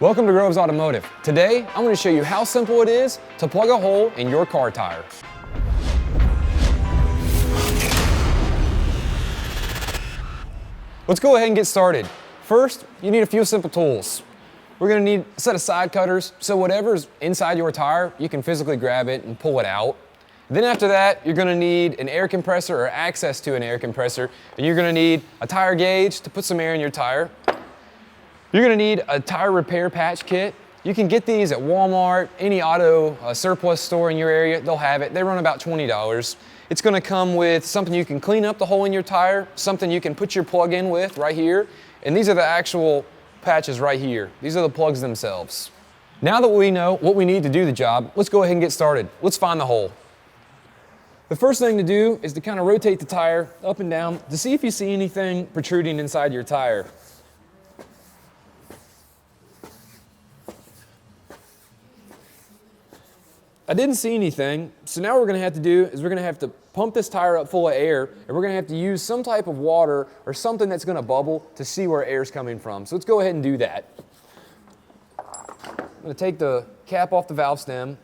Welcome to Groves Automotive. Today, I'm going to show you how simple it is to plug a hole in your car tire. Let's go ahead and get started. First, you need a few simple tools. We're going to need a set of side cutters, so whatever's inside your tire, you can physically grab it and pull it out. Then after that, you're going to need an air compressor or access to an air compressor, and you're going to need a tire gauge to put some air in your tire. You're going to need a tire repair patch kit. You can get these at Walmart, any auto surplus store in your area, they'll have it. They run about $20. It's going to come with something you can clean up the hole in your tire, something you can put your plug in with right here, and these are the actual patches right here. These are the plugs themselves. Now that we know what we need to do the job, let's go ahead and get started. Let's find the hole. The first thing to do is to kind of rotate the tire up and down to see if you see anything protruding inside your tire. I didn't see anything, so now what we're going to have to do is we're going to have to pump this tire up full of air, and we're going to have to use some type of water or something that's going to bubble to see where air's coming from. So let's go ahead and do that. I'm going to take the cap off the valve stem.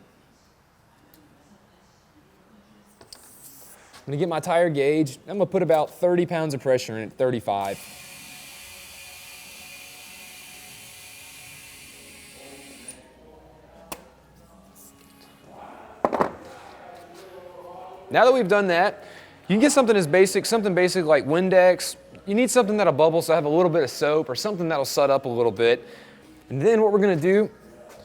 I'm going to get my tire gauge. I'm going to put about 30 pounds of pressure in it, 35. Now that we've done that, you can get something basic like Windex. You need something that'll bubble, so have a little bit of soap or something that'll set up a little bit. And then what we're going to do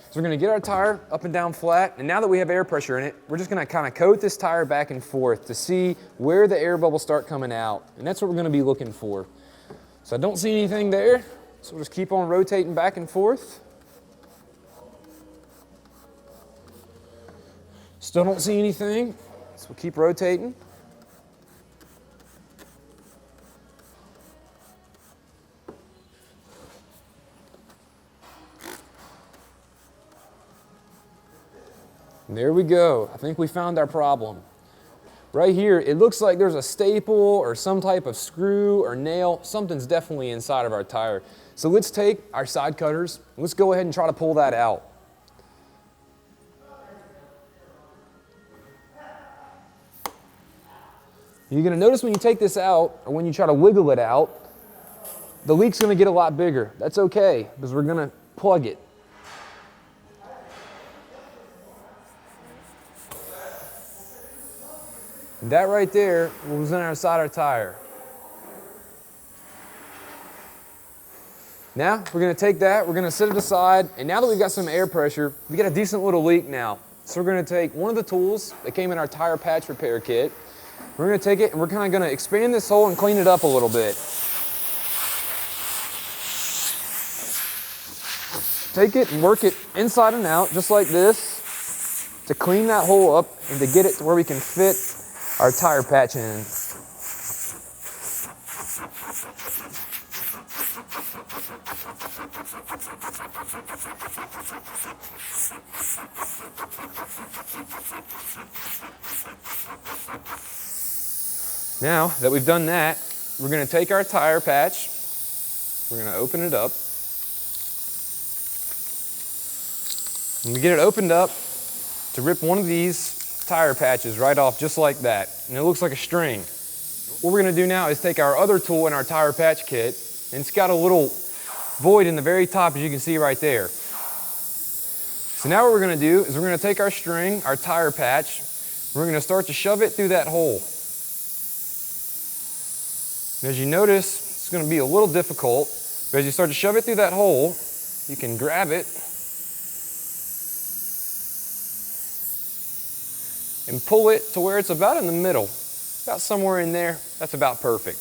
is we're going to get our tire up and down flat, and now that we have air pressure in it, we're just going to kind of coat this tire back and forth to see where the air bubbles start coming out. And that's what we're going to be looking for. So I don't see anything there, so we'll just keep on rotating back and forth. Still don't see anything. So we'll keep rotating. And there we go. I think we found our problem. Right here, it looks like there's a staple or some type of screw or nail. Something's definitely inside of our tire. So let's take our side cutters and let's go ahead and try to pull that out. You're going to notice when you take this out, or when you try to wiggle it out, the leak's going to get a lot bigger. That's okay, because we're going to plug it. And that right there was in our tire. Now, we're going to take that, we're going to set it aside, and now that we've got some air pressure, we got a decent little leak now. So we're going to take one of the tools that came in our tire patch repair kit. We're going to take it and we're kind of going to expand this hole and clean it up a little bit. Take it and work it inside and out just like this to clean that hole up and to get it to where we can fit our tire patch in. Now that we've done that, we're going to take our tire patch, we're going to open it up. And we get it opened up to rip one of these tire patches right off just like that. And it looks like a string. What we're going to do now is take our other tool in our tire patch kit, and it's got a little void in the very top, as you can see right there. So now what we're going to do is we're going to take our string, our tire patch, we're going to start to shove it through that hole. And as you notice, it's going to be a little difficult, but as you start to shove it through that hole, you can grab it and pull it to where it's about in the middle, about somewhere in there. That's about perfect.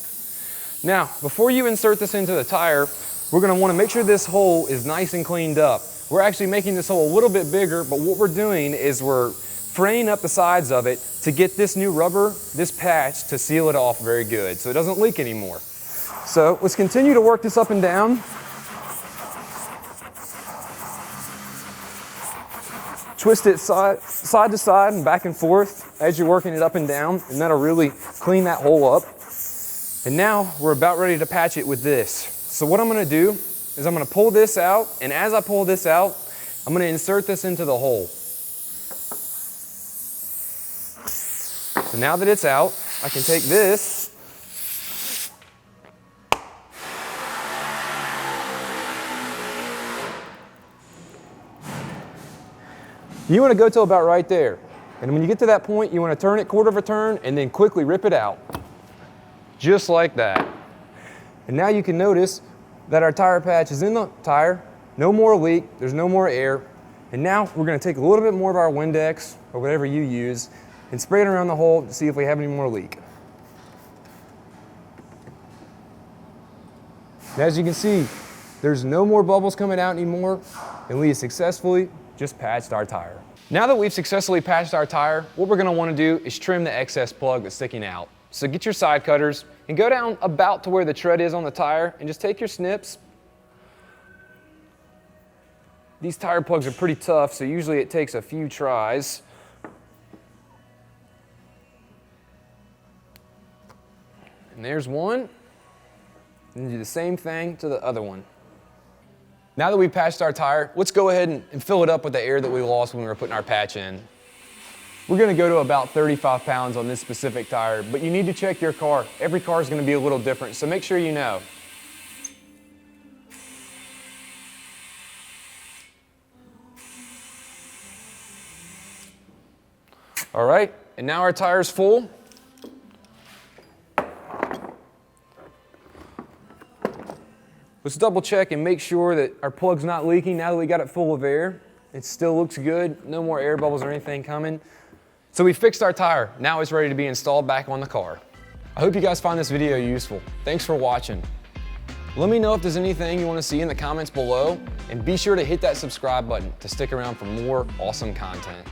Now, before you insert this into the tire, we're going to want to make sure this hole is nice and cleaned up. We're actually making this hole a little bit bigger, but what we're doing is we're fraying up the sides of it to get this new rubber, this patch, to seal it off very good so it doesn't leak anymore. So let's continue to work this up and down. Twist it side to side and back and forth as you're working it up and down, and that'll really clean that hole up. And now we're about ready to patch it with this. So what I'm going to do is I'm gonna pull this out, and as I pull this out, I'm gonna insert this into the hole. So now that it's out, I can take this you want to go till about right there. And when you get to that point, you want to turn it quarter of a turn and then quickly rip it out. Just like that. And now you can notice that our tire patch is in the tire, no more leak, there's no more air. And now we're going to take a little bit more of our Windex or whatever you use and spray it around the hole to see if we have any more leak. And as you can see, there's no more bubbles coming out anymore, and we have successfully just patched our tire. Now that we've successfully patched our tire, what we're going to want to do is trim the excess plug that's sticking out. So get your side cutters and go down about to where the tread is on the tire and just take your snips. These tire plugs are pretty tough, so usually it takes a few tries. And there's one. And do the same thing to the other one. Now that we've patched our tire, let's go ahead and fill it up with the air that we lost when we were putting our patch in. We're gonna go to about 35 pounds on this specific tire, but you need to check your car. Every car is gonna be a little different, so make sure you know. All right, and now our tire's full. Let's double check and make sure that our plug's not leaking now that we got it full of air. It still looks good, no more air bubbles or anything coming. So we fixed our tire, now it's ready to be installed back on the car. I hope you guys find this video useful. Thanks for watching. Let me know if there's anything you want to see in the comments below, and be sure to hit that subscribe button to stick around for more awesome content.